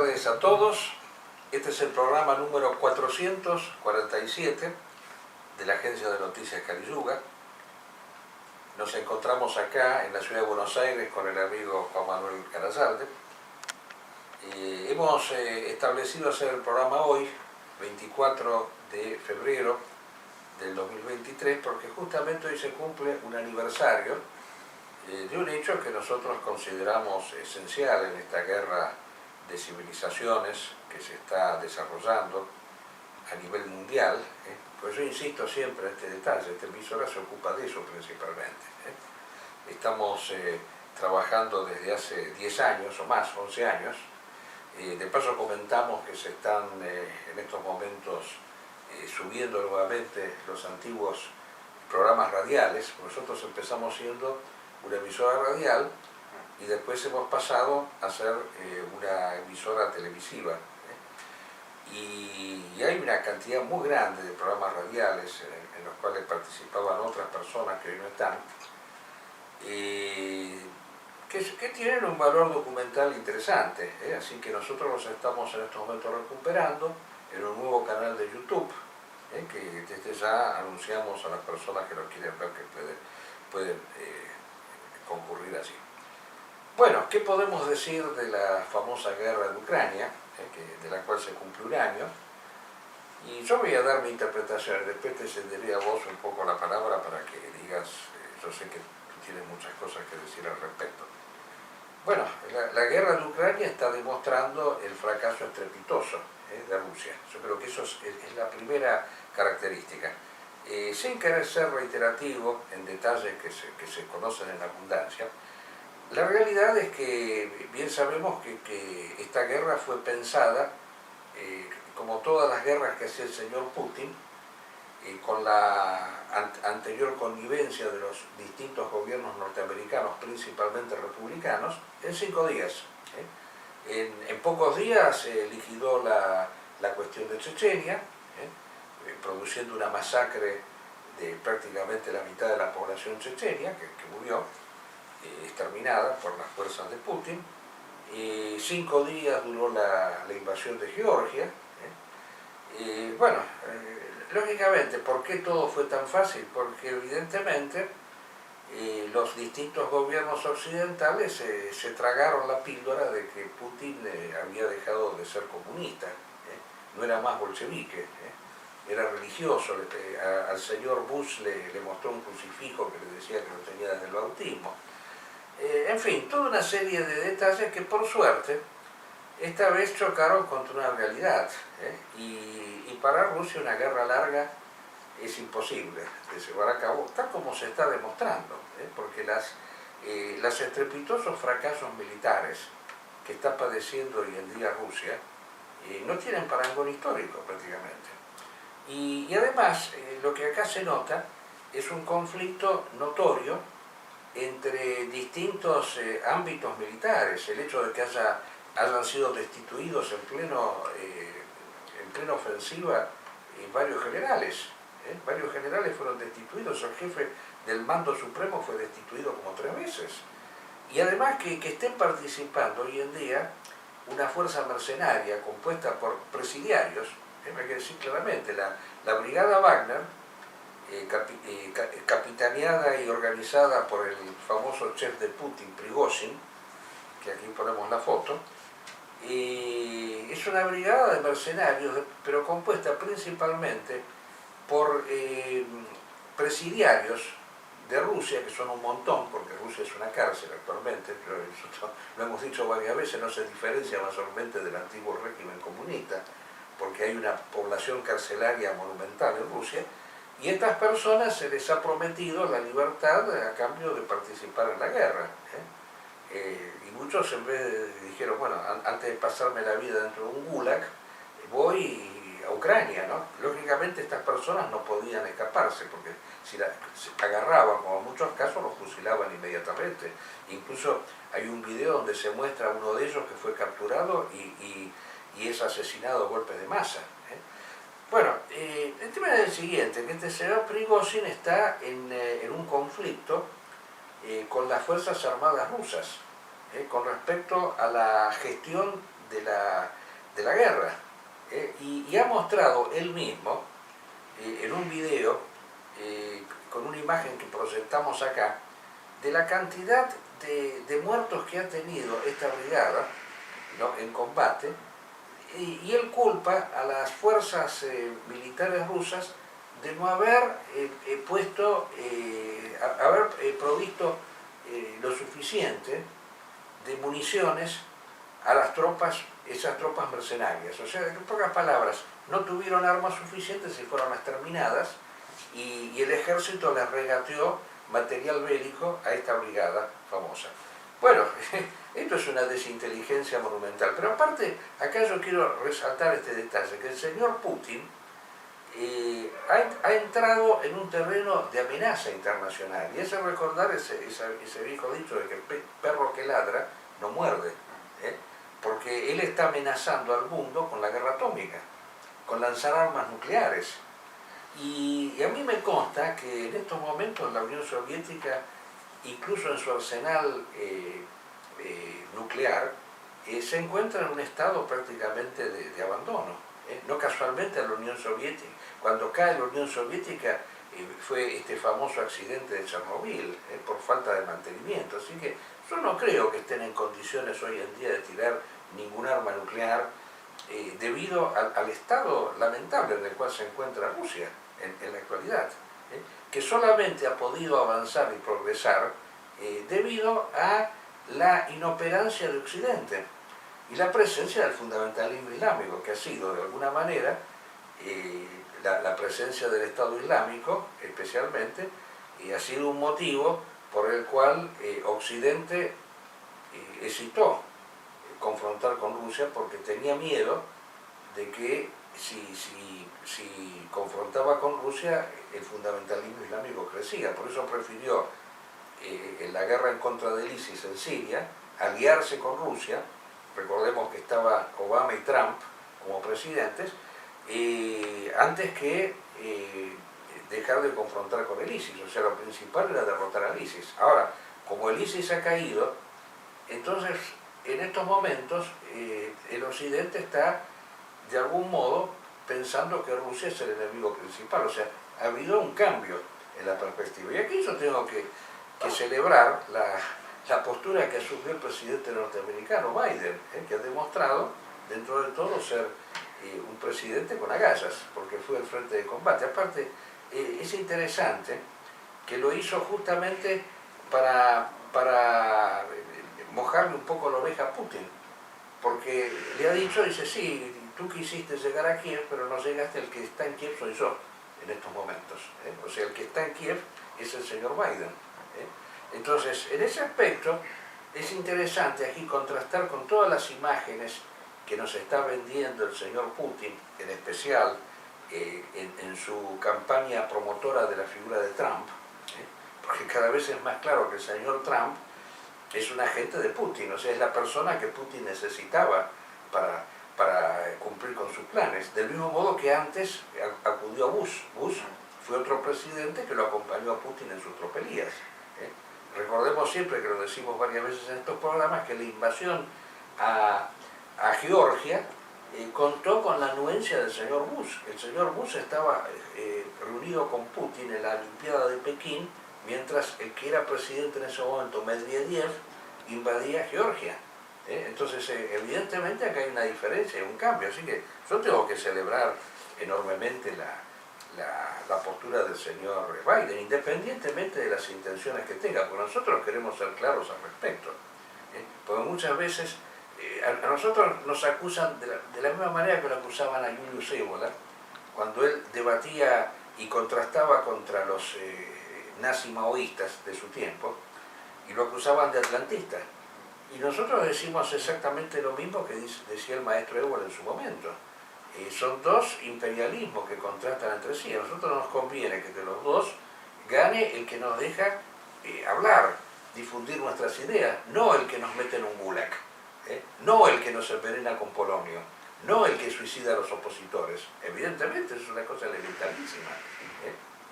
tardes a todos. Este es el programa número 447 de la Agencia de Noticias Carilluga. Nos encontramos acá en la ciudad de Buenos Aires con el amigo Juan Manuel Carasalde. Hemos establecido hacer el programa hoy, 24 de febrero del 2023, porque justamente hoy se cumple un aniversario de un hecho que nosotros consideramos esencial en esta guerra de civilizaciones que se está desarrollando a nivel mundial. Pues yo insisto siempre en este detalle, esta emisora se ocupa de eso principalmente. Estamos trabajando desde hace 10 años o más, 11 años. De paso comentamos que se están en estos momentos subiendo nuevamente los antiguos programas radiales. Nosotros empezamos siendo una emisora radial y después hemos pasado a ser una emisora televisiva. Y hay una cantidad muy grande de programas radiales en los cuales participaban otras personas que hoy no están, que tienen un valor documental interesante, así que nosotros los estamos en estos momentos recuperando en un nuevo canal de YouTube, que desde ya anunciamos a las personas que lo quieren ver que pueden concurrir allí. Bueno, ¿qué podemos decir de la famosa guerra de Ucrania, de la cual se cumple un año? Y yo voy a dar mi interpretación, después te cederé a vos un poco la palabra para que digas, yo sé que tú tienes muchas cosas que decir al respecto. Bueno, la guerra de Ucrania está demostrando el fracaso estrepitoso de Rusia. Yo creo que eso es la primera característica. Sin querer ser reiterativo en detalles que se conocen en abundancia, la realidad es que bien sabemos que esta guerra fue pensada, como todas las guerras que hacía el señor Putin, con la anterior connivencia de los distintos gobiernos norteamericanos, principalmente republicanos, en 5 días. En pocos días se liquidó la cuestión de Chechenia, produciendo una masacre de prácticamente la mitad de la población chechenia, que murió, exterminada por las fuerzas de Putin. 5 días duró la invasión de Georgia. Bueno, lógicamente, ¿por qué todo fue tan fácil? Porque evidentemente los distintos gobiernos occidentales se tragaron la píldora de que Putin había dejado de ser comunista, no era más bolchevique, era religioso. Al señor Bush le mostró un crucifijo que le decía que lo tenía desde el bautismo. En fin, toda una serie de detalles que por suerte esta vez chocaron contra una realidad, y para Rusia una guerra larga es imposible de llevar a cabo, tal como se está demostrando, porque los estrepitosos fracasos militares que está padeciendo hoy en día Rusia no tienen parangón histórico prácticamente. Y además, lo que acá se nota es un conflicto notorio entre distintos ámbitos militares. El hecho de que hayan sido destituidos en plena ofensiva varios generales. Varios generales fueron destituidos, el jefe del mando supremo fue destituido como 3 veces. Y además que estén participando hoy en día una fuerza mercenaria compuesta por presidiarios, hay que decir claramente, la brigada Wagner, capitaneada y organizada por el famoso chef de Putin, Prigozhin, que aquí ponemos la foto, es una brigada de mercenarios, pero compuesta principalmente por presidiarios de Rusia, que son un montón, porque Rusia es una cárcel actualmente, pero nosotros lo hemos dicho varias veces, no se diferencia mayormente del antiguo régimen comunista, porque hay una población carcelaria monumental en Rusia, y a estas personas se les ha prometido la libertad a cambio de participar en la guerra. Y muchos en vez dijeron, bueno, antes de pasarme la vida dentro de un gulag, voy a Ucrania, ¿no? Lógicamente estas personas no podían escaparse, porque si se agarraban, como en muchos casos, los fusilaban inmediatamente. Incluso hay un video donde se muestra a uno de ellos que fue capturado y es asesinado a golpes de masa. Bueno, el tema es el siguiente, que este señor Prigozhin está en un conflicto con las Fuerzas Armadas rusas, con respecto a la gestión de la guerra. Y ha mostrado él mismo en un video con una imagen que proyectamos acá de la cantidad de muertos que ha tenido esta brigada, ¿no?, en combate, y él culpa a las fuerzas militares rusas de no haber provisto lo suficiente de municiones a las tropas, esas tropas mercenarias. O sea, en pocas palabras, no tuvieron armas suficientes y fueron exterminadas, y el ejército les regateó material bélico a esta brigada famosa. Bueno, esto es una desinteligencia monumental, pero aparte, acá yo quiero resaltar este detalle, que el señor Putin ha entrado en un terreno de amenaza internacional, y es recordar ese viejo dicho de que el perro que ladra no muerde, porque él está amenazando al mundo con la guerra atómica, con lanzar armas nucleares. Y a mí me consta que en estos momentos la Unión Soviética, incluso en su arsenal nuclear, se encuentra en un estado prácticamente de abandono. No casualmente la Unión Soviética, cuando cae la Unión Soviética, fue este famoso accidente de Chernobyl, por falta de mantenimiento. Así que yo no creo que estén en condiciones hoy en día de tirar ningún arma nuclear, debido al estado lamentable en el cual se encuentra Rusia en la actualidad, que solamente ha podido avanzar y progresar debido a la inoperancia de Occidente y la presencia del fundamentalismo islámico, que ha sido de alguna manera la presencia del Estado Islámico especialmente, y ha sido un motivo por el cual Occidente hesitó confrontar con Rusia, porque tenía miedo de que si confrontaba con Rusia, el fundamentalismo islámico crecía. Por eso prefirió en la guerra en contra del ISIS en Siria aliarse con Rusia. Recordemos que estaba Obama y Trump como presidentes, antes que dejar de confrontar con el ISIS. O sea, lo principal era derrotar al ISIS. Ahora, como el ISIS ha caído, entonces en estos momentos el Occidente está de algún modo pensando que Rusia es el enemigo principal. O sea, ha habido un cambio en la perspectiva. Y aquí yo tengo que celebrar la postura que asumió el presidente norteamericano Biden, que ha demostrado dentro de todo ser un presidente con agallas, porque fue al frente de combate. Aparte, es interesante que lo hizo justamente para mojarle un poco la oreja a Putin, porque le ha dicho, dice, sí, tú quisiste llegar a Kiev, pero no llegaste, el que está en Kiev soy yo en estos momentos. O sea, el que está en Kiev es el señor Biden. Entonces, en ese aspecto, es interesante aquí contrastar con todas las imágenes que nos está vendiendo el señor Putin, en especial en su campaña promotora de la figura de Trump, porque cada vez es más claro que el señor Trump es un agente de Putin, o sea, es la persona que Putin necesitaba para cumplir con sus planes. Del mismo modo que antes acudió a Bush. Bush fue otro presidente que lo acompañó a Putin en sus tropelías. Recordemos siempre, que lo decimos varias veces en estos programas, que la invasión a Georgia contó con la anuencia del señor Bush. El señor Bush estaba reunido con Putin en la Olimpiada de Pekín, mientras el que era presidente en ese momento, Medvedev, invadía Georgia. Entonces, evidentemente acá hay una diferencia, hay un cambio. Así que yo tengo que celebrar enormemente la postura del señor Biden, independientemente de las intenciones que tenga, porque nosotros queremos ser claros al respecto. Porque muchas veces a nosotros nos acusan de la misma manera que lo acusaban a Julius Evola, cuando él debatía y contrastaba contra los nazi-maoístas de su tiempo, y lo acusaban de atlantista. Y nosotros decimos exactamente lo mismo que decía el maestro Evola en su momento. Son dos imperialismos que contrastan entre sí. A nosotros nos conviene que de los dos gane el que nos deja hablar, difundir nuestras ideas, no el que nos mete en un gulag, no el que nos envenena con polonio, no el que suicida a los opositores. Evidentemente, eso es una cosa elementalísima.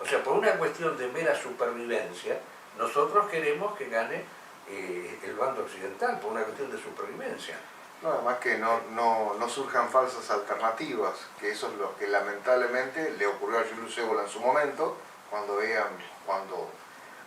O sea, por una cuestión de mera supervivencia, nosotros queremos que gane el bando occidental, por una cuestión de supervivencia. No, además que no surjan falsas alternativas, que eso es lo que lamentablemente le ocurrió a Julius Evola en su momento, cuando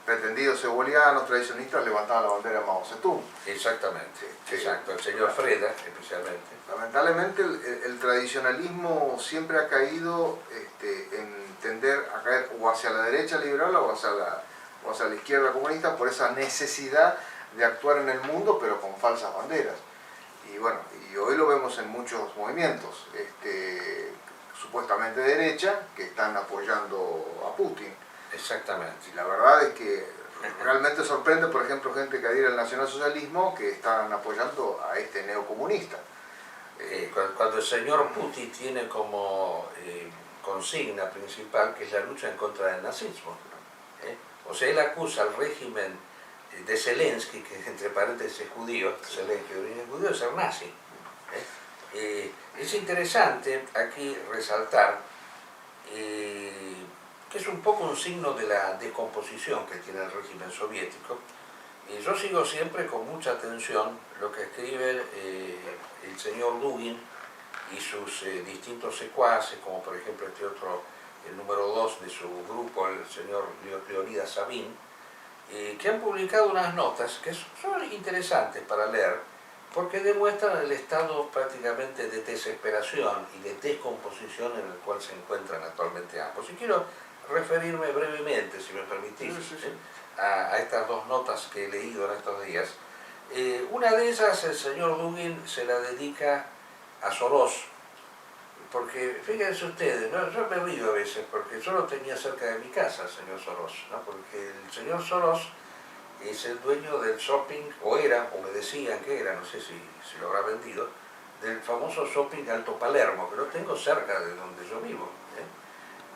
pretendidos ebolianos, tradicionistas, levantaban la bandera de Mao Zedong. Exactamente, exacto, el señor Freda especialmente. Lamentablemente el tradicionalismo siempre ha caído en tender a caer o hacia la derecha liberal o hacia la izquierda comunista por esa necesidad de actuar en el mundo pero con falsas banderas. Y bueno, y hoy lo vemos en muchos movimientos supuestamente de derecha que están apoyando a Putin. Exactamente. Y la verdad es que realmente sorprende, por ejemplo, gente que adhiere al nacionalsocialismo que están apoyando a este neocomunista. Cuando el señor Putin tiene como consigna principal que es la lucha en contra del nazismo. O sea, él acusa al régimen de Zelensky, que entre paréntesis es judío, Zelensky de origen judío, de ser nazi. Es interesante aquí resaltar que es un poco un signo de la descomposición que tiene el régimen soviético. Yo sigo siempre con mucha atención lo que escribe el señor Dugin y sus distintos secuaces, como por ejemplo este otro, el número 2 de su grupo, el señor Leonidas Sabin, que han publicado unas notas que son interesantes para leer, porque demuestran el estado prácticamente de desesperación y de descomposición en el cual se encuentran actualmente ambos. Y quiero referirme brevemente, si me permitís, a estas dos notas que he leído en estos días. Una de ellas, el señor Dugin se la dedica a Soros, porque fíjense ustedes, ¿no? Yo me río a veces porque yo lo tenía cerca de mi casa, el señor Soros, ¿no? Porque el señor Soros es el dueño del shopping, o era, o me decían que era, no sé si lo habrá vendido, del famoso shopping Alto Palermo, que lo tengo cerca de donde yo vivo.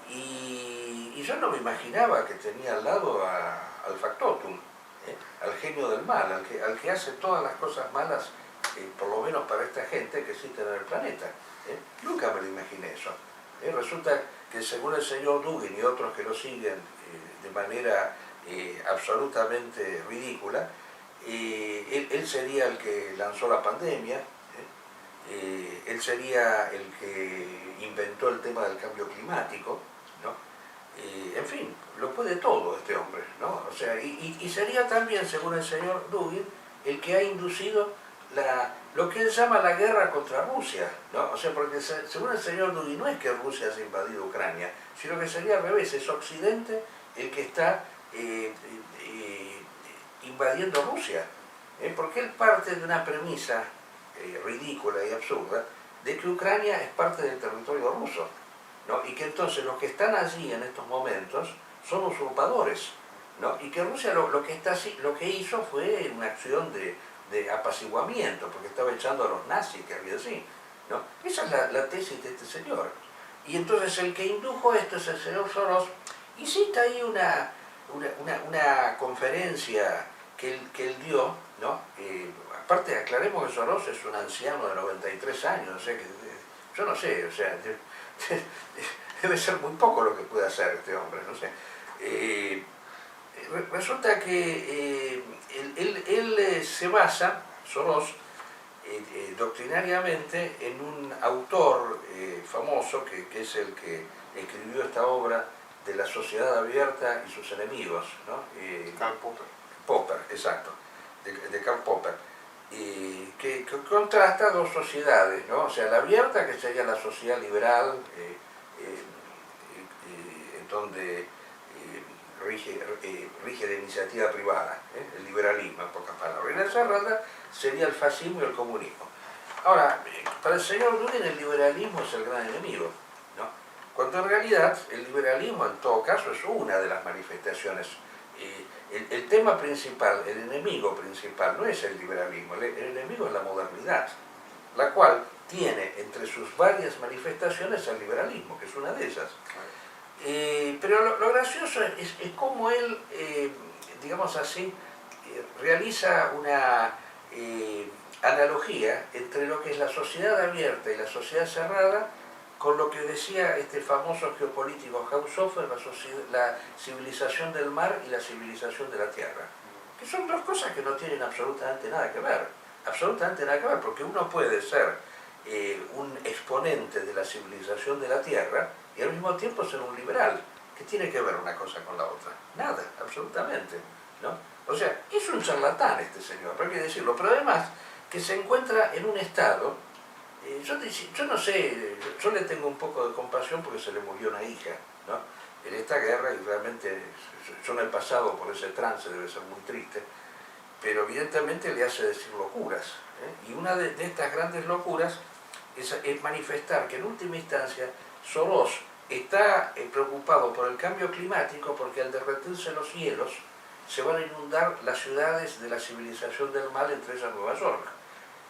Y yo no me imaginaba que tenía al lado al factotum, al genio del mal, al que hace todas las cosas malas, por lo menos para esta gente que existe en el planeta. Nunca me lo imaginé eso. Resulta que según el señor Dugin y otros que lo siguen de manera absolutamente ridícula, él sería el que lanzó la pandemia, él sería el que inventó el tema del cambio climático, ¿no? En fin, lo puede todo este hombre, ¿no? O sea, y sería también, según el señor Dugin, el que ha inducido lo que él llama la guerra contra Rusia, ¿no? O sea, porque según el señor Dugin no es que Rusia haya invadido Ucrania, sino que sería al revés, es Occidente el que está invadiendo Rusia, porque él parte de una premisa ridícula y absurda de que Ucrania es parte del territorio ruso, ¿no? Y que entonces los que están allí en estos momentos son usurpadores, ¿no? Y que Rusia lo que hizo fue una acción de apaciguamiento, porque estaba echando a los nazis que había allí, ¿no? Esa es la tesis de este señor. Y entonces el que indujo esto es el señor Soros, y cita ahí una conferencia que él dio, ¿no? Aparte, aclaremos que Soros es un anciano de 93 años, o sea que yo no sé, o sea, debe ser muy poco lo que puede hacer este hombre, no sé. Resulta que él se basa, Soros, doctrinariamente en un autor famoso que es el que escribió esta obra de La sociedad abierta y sus enemigos, ¿no? Karl Popper. Popper, exacto, de Karl Popper, que contrasta dos sociedades, ¿no? O sea, la abierta, que sería la sociedad liberal, en donde rige la iniciativa privada, el liberalismo, en pocas palabras. Y la cerrada sería el fascismo y el comunismo. Ahora, para el señor Dugin el liberalismo es el gran enemigo, ¿no? Cuando en realidad el liberalismo en todo caso es una de las manifestaciones. El tema principal, el enemigo principal no es el liberalismo, el enemigo es la modernidad, la cual tiene entre sus varias manifestaciones el liberalismo, que es una de ellas. Pero lo gracioso es cómo él, digamos así, realiza una analogía entre lo que es la sociedad abierta y la sociedad cerrada con lo que decía este famoso geopolítico Haushofer, la civilización del mar y la civilización de la tierra, que son dos cosas que no tienen absolutamente nada que ver, absolutamente nada que ver, porque uno puede ser un exponente de la civilización de la Tierra y al mismo tiempo ser un liberal. ¿Qué tiene que ver una cosa con la otra? Nada, absolutamente, ¿no? O sea, es un charlatán este señor, pero hay que decirlo, pero además que se encuentra en un estado, yo no sé, yo le tengo un poco de compasión porque se le murió una hija, ¿no? En esta guerra, y realmente yo en el pasado por ese trance debe ser muy triste, pero evidentemente le hace decir locuras, ¿eh? Y una de estas grandes locuras es manifestar que en última instancia Soros está preocupado por el cambio climático porque al derretirse los hielos se van a inundar las ciudades de la civilización del mal, entre ellas Nueva York.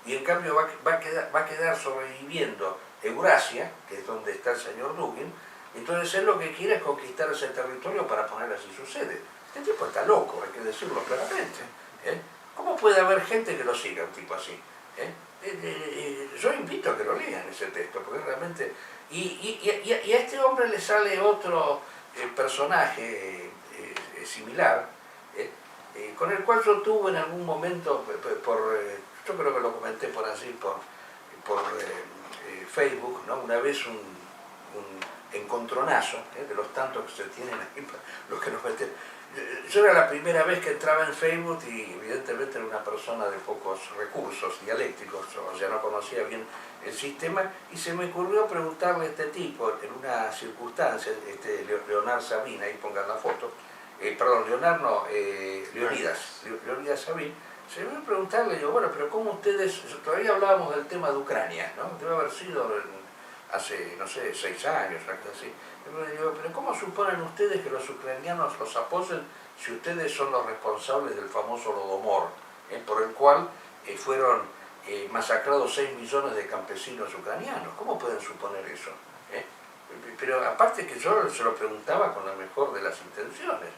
Y en cambio va a quedar sobreviviendo Eurasia, que es donde está el señor Dugin. Entonces él lo que quiere es conquistar ese territorio para poner así su sede. Este tipo está loco, hay que decirlo claramente, ¿eh? ¿Cómo puede haber gente que lo siga, un tipo así? Yo invito a que lo lean ese texto, porque realmente... Y a este hombre le sale otro personaje similar, con el cual yo tuve en algún momento, yo creo que lo comenté por así, por Facebook, ¿no? Una vez un encontronazo, de los tantos que se tienen ahí, los que nos meten. Yo era la primera vez que entraba en Facebook y evidentemente era una persona de pocos recursos dialécticos, o sea, no conocía bien el sistema, y se me ocurrió preguntarle a este tipo, en una circunstancia, Leonard Sabin, ahí pongan la foto, Leonidas Sabin, se me ocurrió preguntarle, digo, bueno, pero ¿cómo ustedes, todavía hablábamos del tema de Ucrania, ¿no? Debe haber sido hace, no sé, 6 años, algo así. Y digo, pero ¿cómo suponen ustedes que los ucranianos los apoyen si ustedes son los responsables del famoso Holodomor, por el cual fueron masacrados 6 millones de campesinos ucranianos? ¿Cómo pueden suponer eso? Pero aparte que yo se lo preguntaba con la mejor de las intenciones.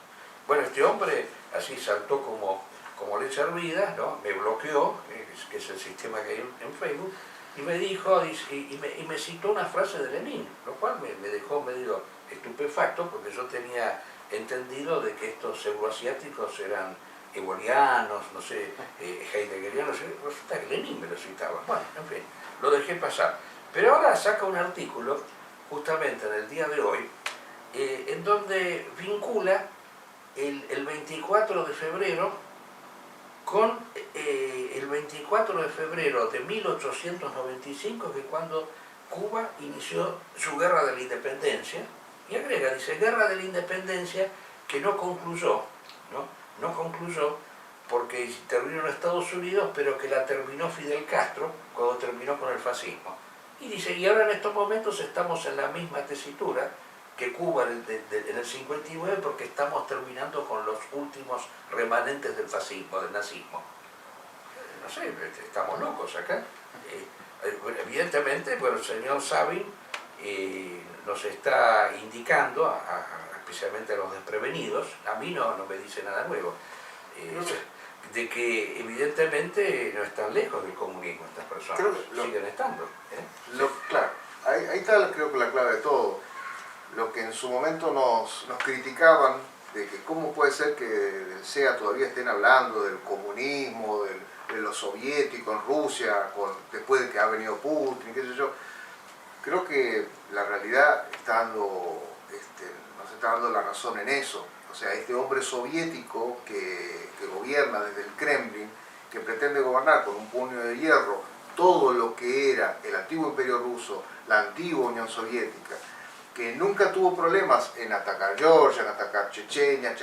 Bueno, este hombre así saltó como leche hervida, ¿no? Me bloqueó, que es el sistema que hay en Facebook, y me dijo, y me citó una frase de Lenin, lo cual me dejó medio estupefacto, porque yo tenía entendido de que estos euroasiáticos eran ebonianos, no sé, heideggerianos, resulta que Lenin me lo citaba. Bueno, en fin, lo dejé pasar. Pero ahora saca un artículo, justamente en el día de hoy, en donde vincula el 24 de febrero con el 24 de febrero de 1895, que es cuando Cuba inició su guerra de la independencia, y agrega, dice, guerra de la independencia que no concluyó, no concluyó porque terminó en Estados Unidos, pero que la terminó Fidel Castro cuando terminó con el fascismo. Y dice, y ahora en estos momentos estamos en la misma tesitura que Cuba en el 59, porque estamos terminando con los últimos remanentes del fascismo, del nazismo. No sé, estamos locos acá. Evidentemente, bueno, el señor Sabin nos está indicando, especialmente a los desprevenidos, a mí no me dice nada nuevo, de que evidentemente no están lejos del comunismo estas personas, siguen estando. Claro, ahí está creo que la clave de todo. Lo que en su momento nos criticaban, de que cómo puede ser que del CEA todavía estén hablando del comunismo, de lo soviético en Rusia, después de que ha venido Putin, qué sé yo. Creo que la realidad nos está dando la razón en eso. O sea, este hombre soviético que gobierna desde el Kremlin, que pretende gobernar con un puño de hierro todo lo que era el antiguo imperio ruso, la antigua Unión Soviética, que nunca tuvo problemas en atacar Georgia, en atacar Chechenia,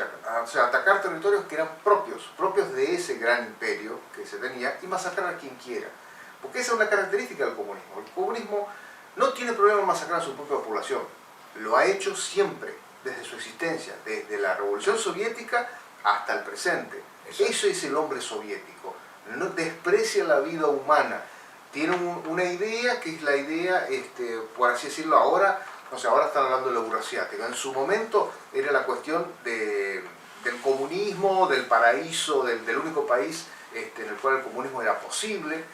o sea, atacar territorios que eran propios de ese gran imperio que se tenía, y masacrar a quien quiera. Porque esa es una característica del comunismo. El comunismo no tiene problema en masacrar a su propia población. Lo ha hecho siempre, desde su existencia, desde la Revolución Soviética hasta el presente. Eso es el hombre soviético. No desprecia la vida humana. Tiene una idea que es la idea, por así decirlo, ahora están hablando de la eurasiática. En su momento era la cuestión del comunismo, del paraíso, del único país en el cual el comunismo era posible.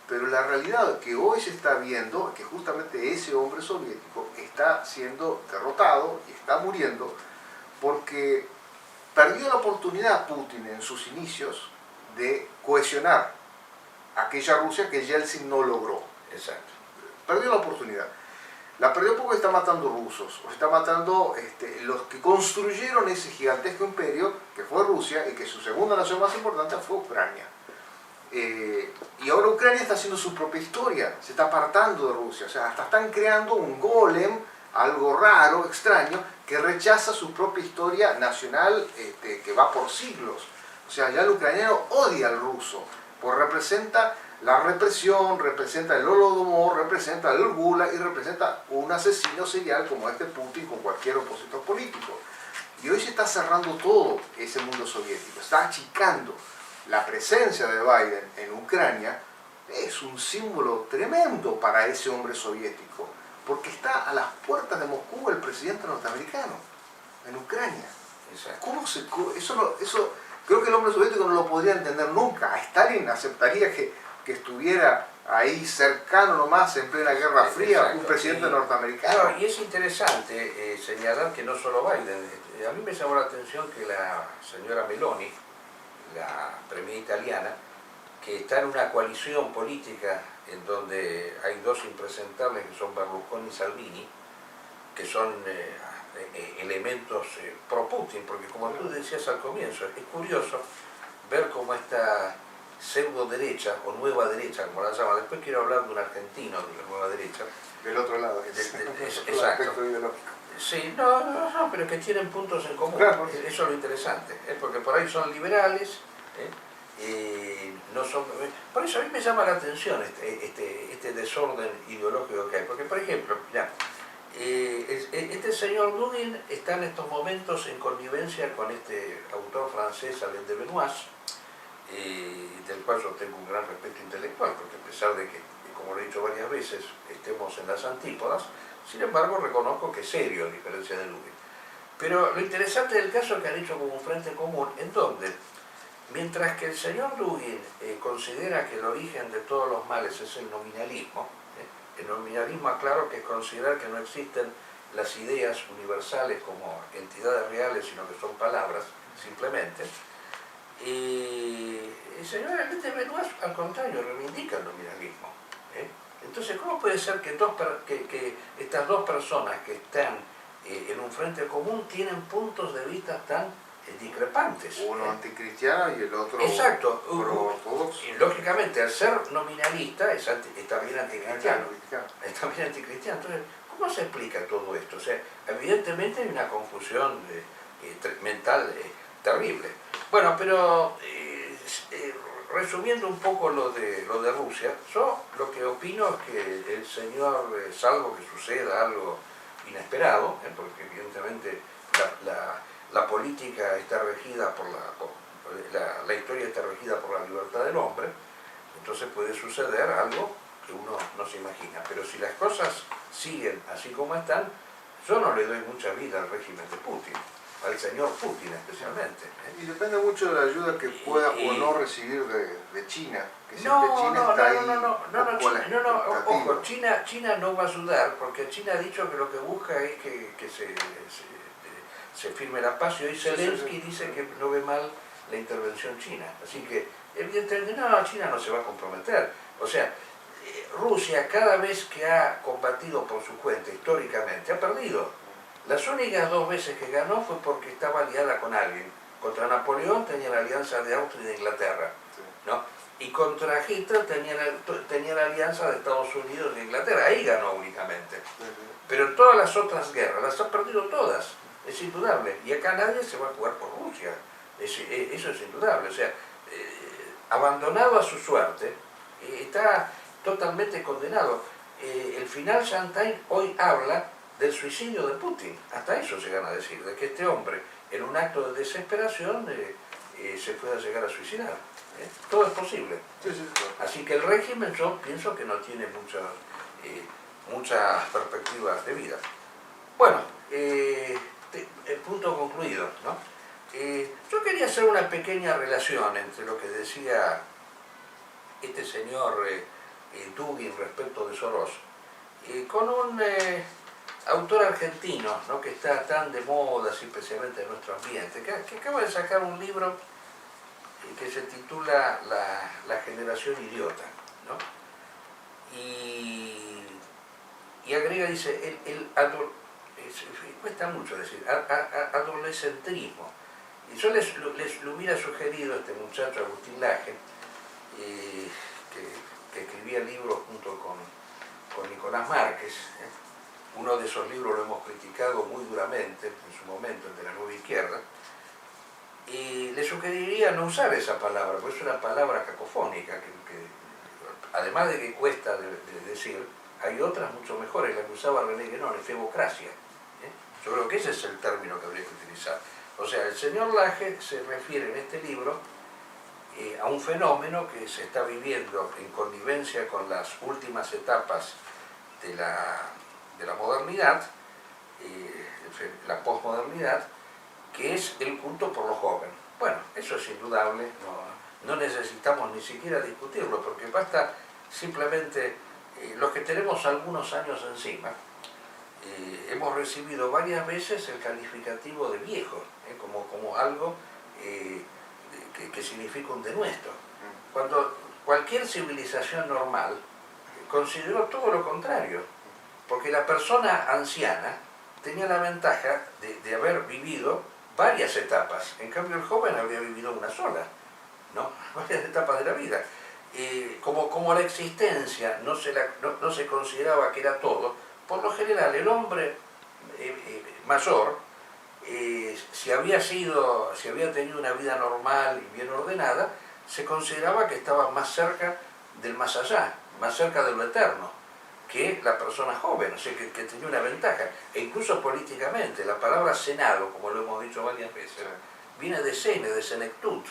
Pero la realidad que hoy se está viendo es que justamente ese hombre soviético está siendo derrotado y está muriendo porque perdió la oportunidad Putin en sus inicios de cohesionar aquella Rusia que Yeltsin no logró. Exacto. Perdió la oportunidad. La perdió porque está matando rusos, o está matando los que construyeron ese gigantesco imperio que fue Rusia y que su segunda nación más importante fue Ucrania. Y ahora Ucrania está haciendo su propia historia, se está apartando de Rusia, o sea, hasta están creando un golem, algo raro, extraño, que rechaza su propia historia nacional que va por siglos. O sea, ya el ucraniano odia al ruso, porque representa la represión, representa el Holodomor, representa el Gulag y representa un asesino serial como este Putin con cualquier opositor político. Y hoy se está cerrando todo ese mundo soviético, está achicando. La presencia de Biden en Ucrania es un símbolo tremendo para ese hombre soviético, porque está a las puertas de Moscú el presidente norteamericano, en Ucrania. ¿Cómo se, eso creo que el hombre soviético no lo podría entender nunca. A Stalin aceptaría que estuviera ahí cercano nomás, en plena Guerra Fría, exacto, un presidente norteamericano. Claro, y es interesante señalar que no solo Biden. A mí me llamó la atención que la señora Meloni, la premier italiana, que está en una coalición política en donde hay dos impresentables que son Berlusconi y Salvini, que son elementos pro-Putin, porque como tú decías al comienzo, es curioso ver cómo esta pseudo derecha o nueva derecha, como la llaman, después quiero hablar de un argentino de la nueva derecha. Del otro lado, exacto. Sí, no, pero que tienen puntos en común, claro. Eso es lo interesante, porque por ahí son liberales, no son, por eso a mí me llama la atención este desorden ideológico que hay, porque por ejemplo, ya, este señor Dugin está en estos momentos en connivencia con este autor francés Alain de Benoist, del cual yo tengo un gran respeto intelectual, porque a pesar de que, como lo he dicho varias veces, estemos en las antípodas, sin embargo reconozco que es serio a diferencia de Dugin. Pero lo interesante del caso es que han hecho como un frente común, en donde, mientras que el señor Dugin considera que el origen de todos los males es el nominalismo, el nominalismo, aclaro, que es considerar que no existen las ideas universales como entidades reales, sino que son palabras, simplemente. El señor Alete Benoist, al contrario, reivindica el nominalismo. Entonces, ¿cómo puede ser que estas dos personas que están en un frente común tienen puntos de vista tan discrepantes? Uno anticristiano y el otro pro-ortodoxo. Y lógicamente, al ser nominalista, es también anticristiano. Es también anticristiano. Entonces, ¿cómo se explica todo esto? O sea, evidentemente hay una confusión mental terrible. Bueno, pero resumiendo un poco lo de Rusia, yo lo que opino es que el señor, salvo que suceda algo inesperado, porque evidentemente la política está regida por la historia está regida por la libertad del hombre, entonces puede suceder algo que uno no se imagina. Pero si las cosas siguen así como están, yo no le doy mucha vida al régimen de Putin, al señor Putin especialmente. Y depende mucho de la ayuda que pueda o no recibir de China, que siempre China está ahí. Ojo, China no va a ayudar, porque China ha dicho que lo que busca es que se firme la paz, y hoy Zelensky dice que no ve mal la intervención china. Así que, evidentemente, China no se va a comprometer. O sea, Rusia, cada vez que ha combatido por su cuenta históricamente, ha perdido. Las únicas dos veces que ganó fue porque estaba aliada con alguien. Contra Napoleón tenía la alianza de Austria y de Inglaterra, ¿no? Y contra Hitler tenía la alianza de Estados Unidos e Inglaterra. Ahí ganó únicamente. Pero en todas las otras guerras las ha perdido todas. Es indudable. Y acá nadie se va a jugar por Rusia. Eso es indudable. O sea, abandonado a su suerte, está totalmente condenado. El final Shantain hoy habla del suicidio de Putin. Hasta eso llegan a decir, de que este hombre, en un acto de desesperación, se pueda llegar a suicidar. Todo es posible. Así que el régimen, yo pienso que no tiene muchas perspectivas de vida. Bueno, el punto concluido, ¿no? Yo quería hacer una pequeña relación entre lo que decía este señor Dugin respecto de Soros con un autor argentino, ¿no?, que está tan de moda, así, especialmente en nuestro ambiente, que acaba de sacar un libro que se titula La generación idiota, ¿no? Y agrega, dice, cuesta mucho decir, adolescentrismo. Y yo les lo hubiera sugerido a este muchacho, Agustín Laje, que escribía libros junto con Nicolás Márquez. Uno de esos libros lo hemos criticado muy duramente en su momento, el de la Nueva Izquierda. Y le sugeriría no usar esa palabra, porque es una palabra cacofónica, que además de que cuesta de decir, hay otras mucho mejores, la que usaba René Guénon, efebocracia. Yo creo que ese es el término que habría que utilizar. O sea, el señor Laje se refiere en este libro a un fenómeno que se está viviendo en connivencia con las últimas etapas de la modernidad, la posmodernidad, que es el culto por lo joven. Bueno, eso es indudable, no necesitamos ni siquiera discutirlo, porque basta simplemente, los que tenemos algunos años encima, hemos recibido varias veces el calificativo de viejo, como algo que significa un denuesto. Cuando cualquier civilización normal consideró todo lo contrario, porque la persona anciana tenía la ventaja de haber vivido varias etapas, en cambio el joven había vivido una sola, ¿no? Varias etapas de la vida. Como la existencia no se consideraba que era todo, por lo general el hombre mayor, si había tenido una vida normal y bien ordenada, se consideraba que estaba más cerca del más allá, más cerca de lo eterno, que la persona joven, o sea, que tenía una ventaja. E incluso políticamente, la palabra senado, como lo hemos dicho varias veces, viene de sene, de senectut,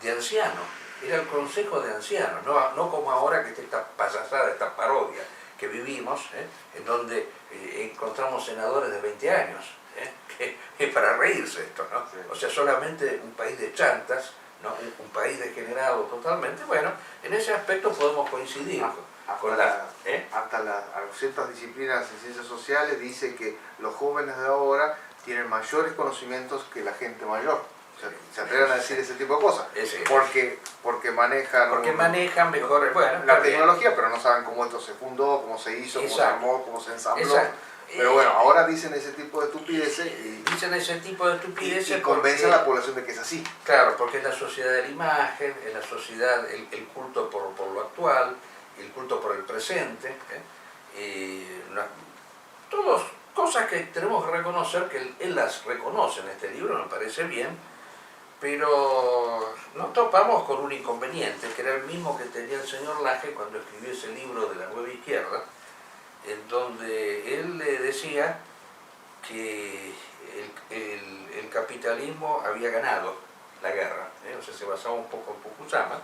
de anciano. Era el consejo de ancianos, no como ahora que esta payasada, esta parodia que vivimos, en donde encontramos senadores de 20 años, que es para reírse esto, ¿no? Sí. O sea, solamente un país de chantas, ¿no? Un país degenerado totalmente. Bueno, en ese aspecto podemos coincidir. Hasta ciertas disciplinas en ciencias sociales dice que los jóvenes de ahora tienen mayores conocimientos que la gente mayor. Se atreven a decir ese tipo de cosas. Porque manejan mejor la tecnología, pero no saben cómo esto se fundó, cómo se hizo, cómo se armó, cómo se ensambló. Exacto. Pero bueno, ahora dicen ese tipo de estupideces y convencen a la población de que es así. Claro, porque es la sociedad de la imagen, es la sociedad, el culto por lo actual, el culto por el presente, todas cosas que tenemos que reconocer, que él las reconoce en este libro, me parece bien, pero nos topamos con un inconveniente, que era el mismo que tenía el señor Laje cuando escribió ese libro de la Nueva Izquierda, en donde él le decía que el capitalismo había ganado la guerra, o sea, se basaba un poco en Fukuyama,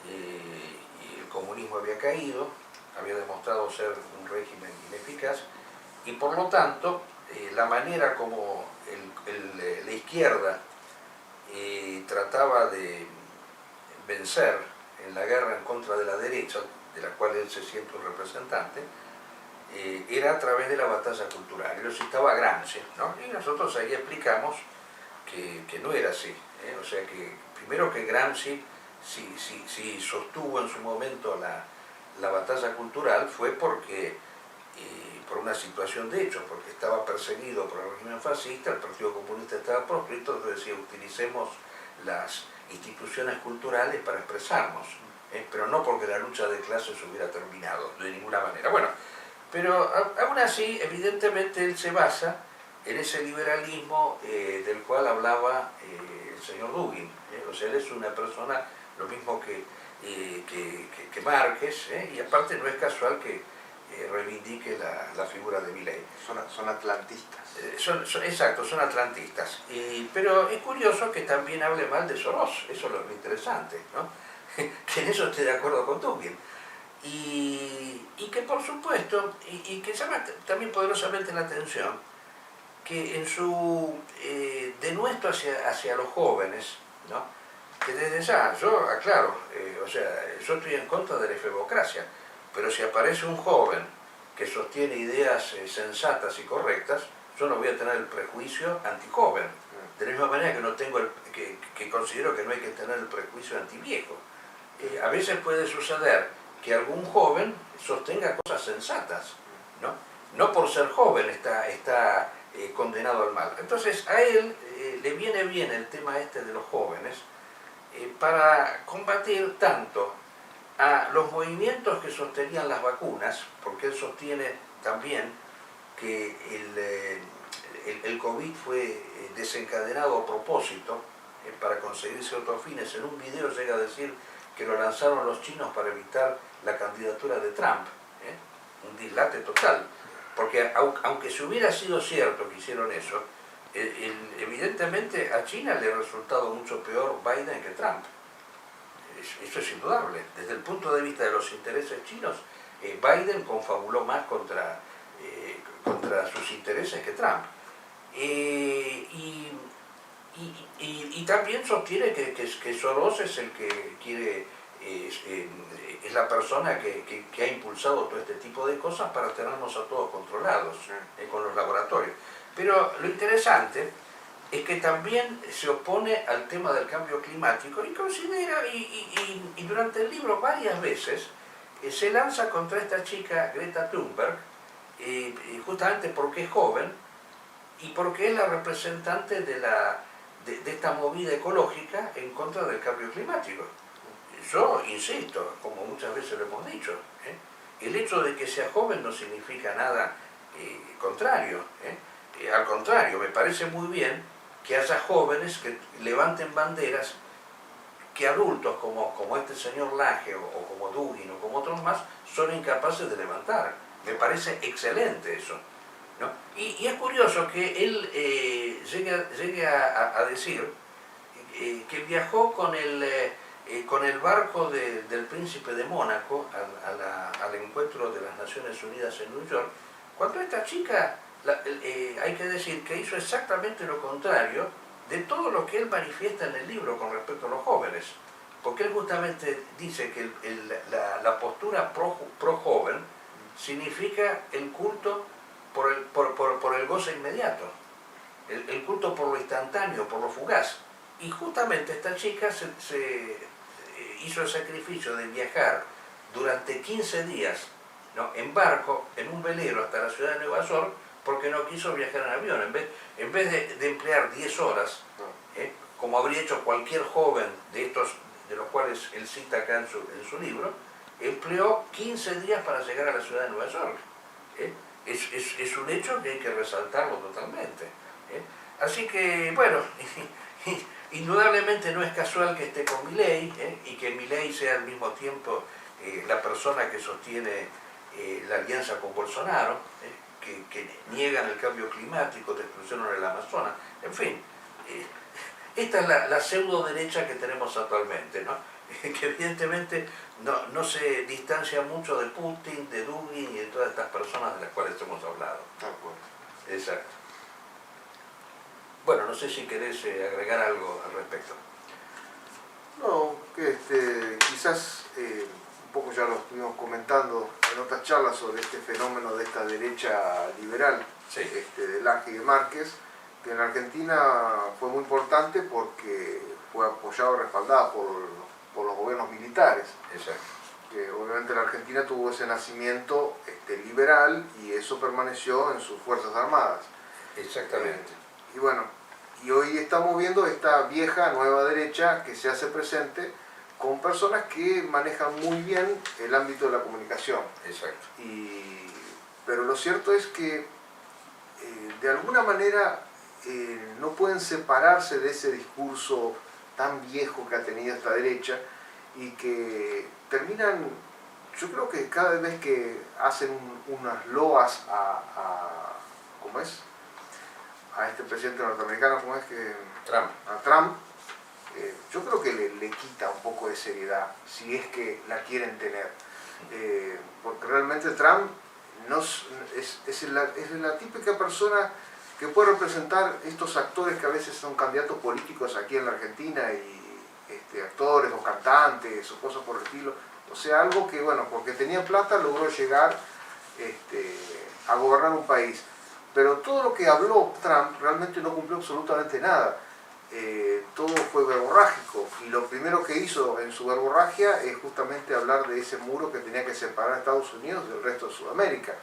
y el comunismo había caído, había demostrado ser un régimen ineficaz, y por lo tanto, la manera como la izquierda trataba de vencer en la guerra en contra de la derecha, de la cual él se siente un representante, era a través de la batalla cultural. Y lo citaba Gramsci, ¿no? Y nosotros ahí explicamos que no era así. O sea que, primero que Gramsci, si sostuvo en su momento la batalla cultural, fue por una situación de hecho, porque estaba perseguido por el régimen fascista, el Partido Comunista estaba proscrito, entonces decía, utilicemos las instituciones culturales para expresarnos, pero no porque la lucha de clases hubiera terminado, de ninguna manera. Bueno, pero aún así, evidentemente, él se basa en ese liberalismo del cual hablaba el señor Dugin. O sea, él es una persona, lo mismo que Márquez, y aparte no es casual que reivindique la figura de Milei. Son atlantistas. Exacto, son atlantistas. Pero es curioso que también hable mal de Soros, eso es lo interesante, ¿no? Que en eso estoy de acuerdo con Dugin. Y que por supuesto, y que llama también poderosamente la atención, que en su denuesto hacia los jóvenes, ¿no? Que desde ya, yo aclaro, o sea, yo estoy en contra de la efebocracia, pero si aparece un joven que sostiene ideas sensatas y correctas, yo no voy a tener el prejuicio antijoven. De la misma manera que no tengo que considero que no hay que tener el prejuicio antiviejo. A veces puede suceder que algún joven sostenga cosas sensatas, ¿no? No por ser joven está condenado al mal. Entonces a él le viene bien el tema este de los jóvenes para combatir tanto a los movimientos que sostenían las vacunas, porque él sostiene también que el COVID fue desencadenado a propósito para conseguir ciertos fines. En un video llega a decir que lo lanzaron los chinos para evitar la candidatura de Trump. Un dislate total, porque aunque se hubiera sido cierto que hicieron eso, evidentemente a China le ha resultado mucho peor Biden que Trump. Eso es indudable. Desde el punto de vista de los intereses chinos, Biden confabuló más contra sus intereses que Trump. Y también sostiene que Soros es el que quiere, es la persona que ha impulsado todo este tipo de cosas para tenernos a todos controlados con los laboratorios. Pero lo interesante es que también se opone al tema del cambio climático y considera, y durante el libro varias veces, se lanza contra esta chica Greta Thunberg, justamente porque es joven y porque es la representante de esta movida ecológica en contra del cambio climático. Yo insisto, como muchas veces lo hemos dicho, el hecho de que sea joven no significa nada contrario. Al contrario, me parece muy bien que haya jóvenes que levanten banderas que adultos como este señor Laje o como Dugin o como otros más son incapaces de levantar. Me parece excelente eso, ¿no? Y es curioso que él llegue a decir que viajó con el barco del príncipe de Mónaco al encuentro de las Naciones Unidas en New York, cuando esta chica, hay que decir que hizo exactamente lo contrario de todo lo que él manifiesta en el libro con respecto a los jóvenes, porque él justamente dice que la postura pro joven significa el culto por el goce inmediato, el culto por lo instantáneo, por lo fugaz. Y justamente esta chica hizo el sacrificio de viajar durante 15 días, ¿no?, en barco, en un velero hasta la ciudad de Nueva York, porque no quiso viajar en avión. En vez de emplear 10 horas, como habría hecho cualquier joven de estos, de los cuales él cita acá en su libro, empleó 15 días para llegar a la ciudad de Nueva York. Es un hecho que hay que resaltarlo totalmente. Así que, bueno, indudablemente no es casual que esté con Milei, y que Milei sea al mismo tiempo la persona que sostiene la alianza con Bolsonaro, que niegan el cambio climático, destruyeron el Amazonas, en fin. Esta es la pseudo derecha que tenemos actualmente, ¿no? Que evidentemente no se distancia mucho de Putin, de Dugin y de todas estas personas de las cuales hemos hablado. De acuerdo. Exacto. Bueno, no sé si querés agregar algo al respecto. No, que quizás un poco ya lo estuvimos comentando en otras charlas sobre este fenómeno de esta derecha liberal, Sí. De Laje y de Márquez, que en Argentina fue muy importante porque fue apoyado y respaldada por los gobiernos militares. Exacto. Que obviamente la Argentina tuvo ese nacimiento liberal y eso permaneció en sus Fuerzas Armadas. Exactamente. Y bueno, y hoy estamos viendo esta vieja nueva derecha que se hace presente con personas que manejan muy bien el ámbito de la comunicación. Exacto. Pero lo cierto es que de alguna manera no pueden separarse de ese discurso tan viejo que ha tenido esta derecha y que terminan, yo creo que cada vez que hacen unas loas ¿cómo es?, a este presidente norteamericano, ¿cómo es que? Trump. A Trump, yo creo que le quita un poco de seriedad, si es que la quieren tener. Porque realmente Trump es la típica persona que puede representar estos actores que a veces son candidatos políticos aquí en la Argentina, y actores o cantantes o cosas por el estilo. O sea, algo que, bueno, porque tenía plata logró llegar a gobernar un país. Pero todo lo que habló Trump realmente no cumplió absolutamente nada. todo fue verborrágico, y lo primero que hizo en su verborragia es justamente hablar de ese muro que tenía que separar a Estados Unidos del resto de Sudamérica.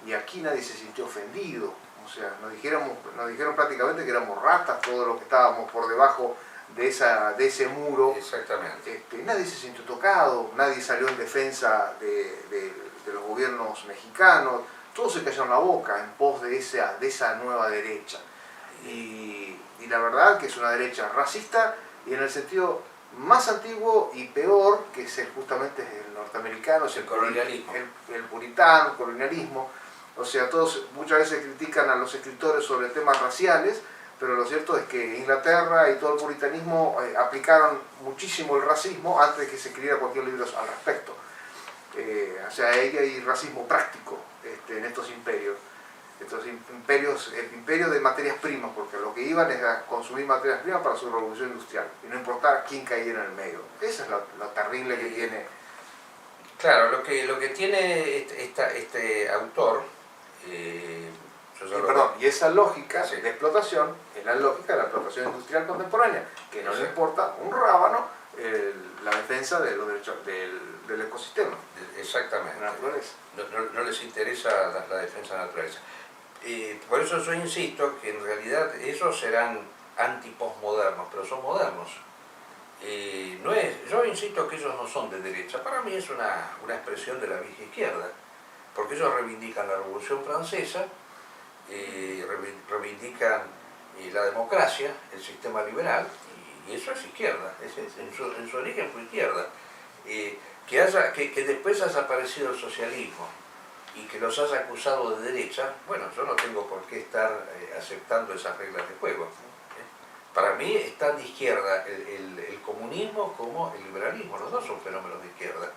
Y aquí nadie se sintió ofendido, o sea, nos dijeron prácticamente que éramos ratas, todos los que estábamos por debajo de ese muro. Exactamente. Nadie se sintió tocado, nadie salió en defensa de los gobiernos mexicanos, todos se callaron la boca en pos de esa nueva derecha. Y la verdad que es una derecha racista, y en el sentido más antiguo y peor, que es justamente el norteamericano, es el colonialismo, el puritano, el colonialismo. O sea, todos muchas veces critican a los escritores sobre temas raciales, pero lo cierto es que Inglaterra y todo el puritanismo aplicaron muchísimo el racismo antes de que se escribiera cualquier libro al respecto. O sea, ahí hay racismo práctico en estos imperios. Estos imperios de materias primas, porque lo que iban es a consumir materias primas para su revolución industrial, y no importaba quién cayera en el medio. Esa es lo terrible que tiene. Claro, lo que tiene este autor, y esa lógica de explotación es la lógica de la explotación industrial contemporánea, que no le importa un rábano la defensa de los derechos del ecosistema. Exactamente. De la naturaleza. No les interesa la defensa de la naturaleza. Por eso yo insisto que en realidad ellos serán antipostmodernos, pero son modernos. Yo insisto que ellos no son de derecha, para mí es una expresión de la vieja izquierda, porque ellos reivindican la Revolución Francesa, reivindican la democracia, el sistema liberal, y eso es izquierda, en su origen fue izquierda. Que después haya aparecido el socialismo y que los haya acusado de derecha, bueno, yo no tengo por qué estar aceptando esas reglas de juego. Para mí están de izquierda el comunismo como el liberalismo, los dos son fenómenos de izquierda.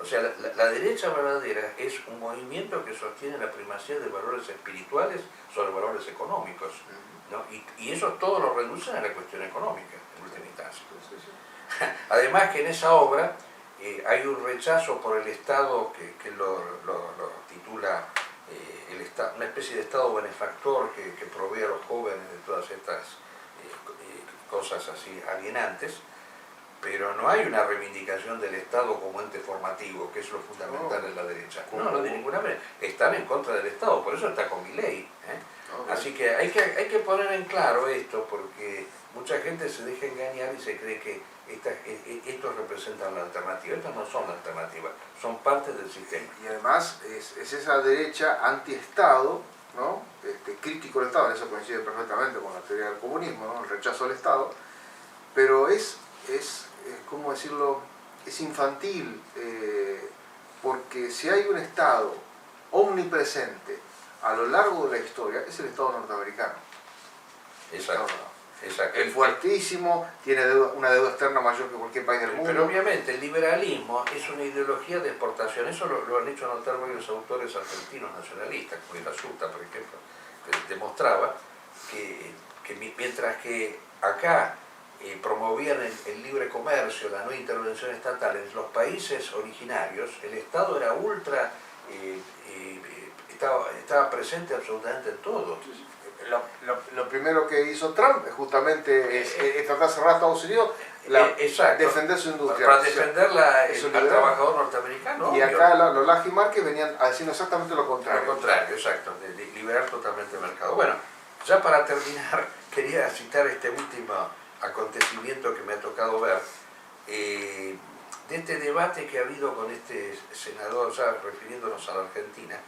O sea, la derecha verdadera es un movimiento que sostiene la primacía de valores espirituales sobre valores económicos, ¿no? Y eso todo lo reducen a la cuestión económica, en última instancia. Además que en esa obra hay un rechazo por el Estado que lo titula una especie de Estado benefactor que provee a los jóvenes de todas estas cosas así alienantes, pero no hay una reivindicación del Estado como ente formativo, que es lo fundamental en la derecha. No, de ninguna manera. Están en contra del Estado, por eso está con Milei. Así que hay que poner en claro esto, porque mucha gente se deja engañar y se cree que estos representan la alternativa. Estas no son la alternativa, son parte del sistema. Y además es esa derecha anti-Estado, ¿no? Crítico del Estado, en eso coincide perfectamente con la teoría del comunismo, ¿no? El rechazo al Estado, pero ¿cómo decirlo? Es infantil, porque si hay un Estado omnipresente a lo largo de la historia, es el Estado norteamericano. Exacto. Es fuertísimo, tiene una deuda externa mayor que cualquier país del mundo. Pero obviamente el liberalismo es una ideología de exportación, eso lo han hecho notar varios autores argentinos nacionalistas, como Irasuta, por ejemplo, que demostraba que mientras que acá promovían el libre comercio, la no intervención estatal en los países originarios, el Estado era estaba presente absolutamente en todo. Lo primero que hizo Trump justamente es tratar de cerrar a Estados Unidos, defender su industria. Para defender al trabajador norteamericano. Y acá los Laje y Márquez venían haciendo exactamente lo contrario. Lo contrario, exacto, de liberar totalmente el mercado. Bueno, ya para terminar, quería citar este último acontecimiento que me ha tocado ver, de este debate que ha habido con este senador, ya refiriéndonos a la Argentina,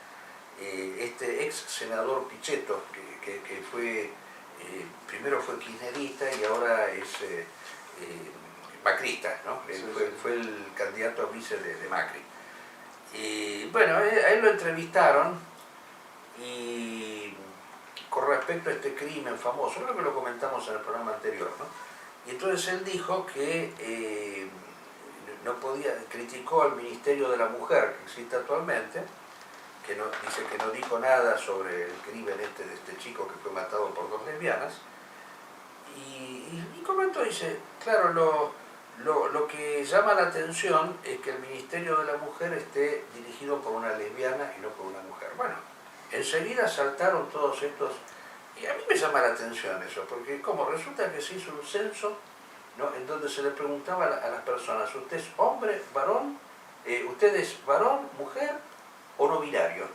este ex senador Pichetto, que fue, primero fue kirchnerista y ahora es macrista, ¿no? Fue el candidato a vice de Macri. Y bueno, a él lo entrevistaron y con respecto a este crimen famoso, creo que lo comentamos en el programa anterior, ¿no? Y entonces él dijo que criticó al Ministerio de la Mujer que existe actualmente, dice que no dijo nada sobre el crimen de este chico que fue matado por dos lesbianas, y comentó, dice, claro, lo que llama la atención es que el Ministerio de la Mujer esté dirigido por una lesbiana y no por una mujer. Bueno, enseguida saltaron todos estos Y a mí me llama la atención eso, porque como resulta que se hizo un censo, ¿no?, en donde se le preguntaba a las personas, ¿usted es hombre, varón? ¿Usted es varón, mujer o no binario?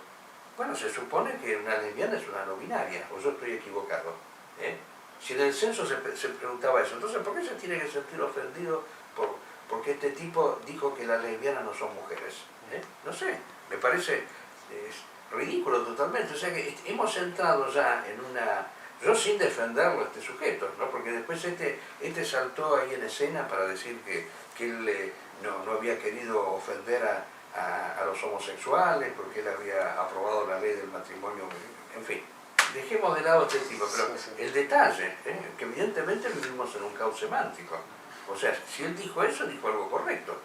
Bueno, se supone que una lesbiana es una no binaria, o yo estoy equivocado. ¿Eh? Si en el censo se preguntaba eso, entonces ¿por qué se tiene que sentir ofendido porque este tipo dijo que las lesbianas no son mujeres? No sé, me parece ridículo totalmente. O sea que hemos entrado ya en una... Yo sin defenderlo a este sujeto, ¿no? Porque después este saltó ahí en escena para decir que él no había querido ofender a los homosexuales porque él había aprobado la ley del matrimonio, en fin. Dejemos de lado este tipo, pero el detalle, que evidentemente vivimos en un caos semántico. O sea, si él dijo eso, dijo algo correcto.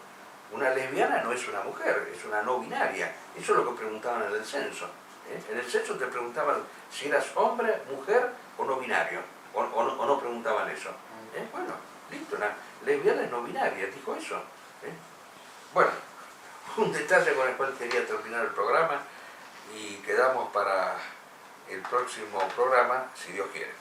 Una lesbiana no es una mujer, es una no binaria. Eso es lo que preguntaban en el censo. En el censo te preguntaban si eras hombre, mujer o no binario. O no preguntaban eso. Bueno, listo, la lesbiana es no binaria, dijo eso. Bueno, un detalle con el cual quería terminar el programa y quedamos para el próximo programa, si Dios quiere.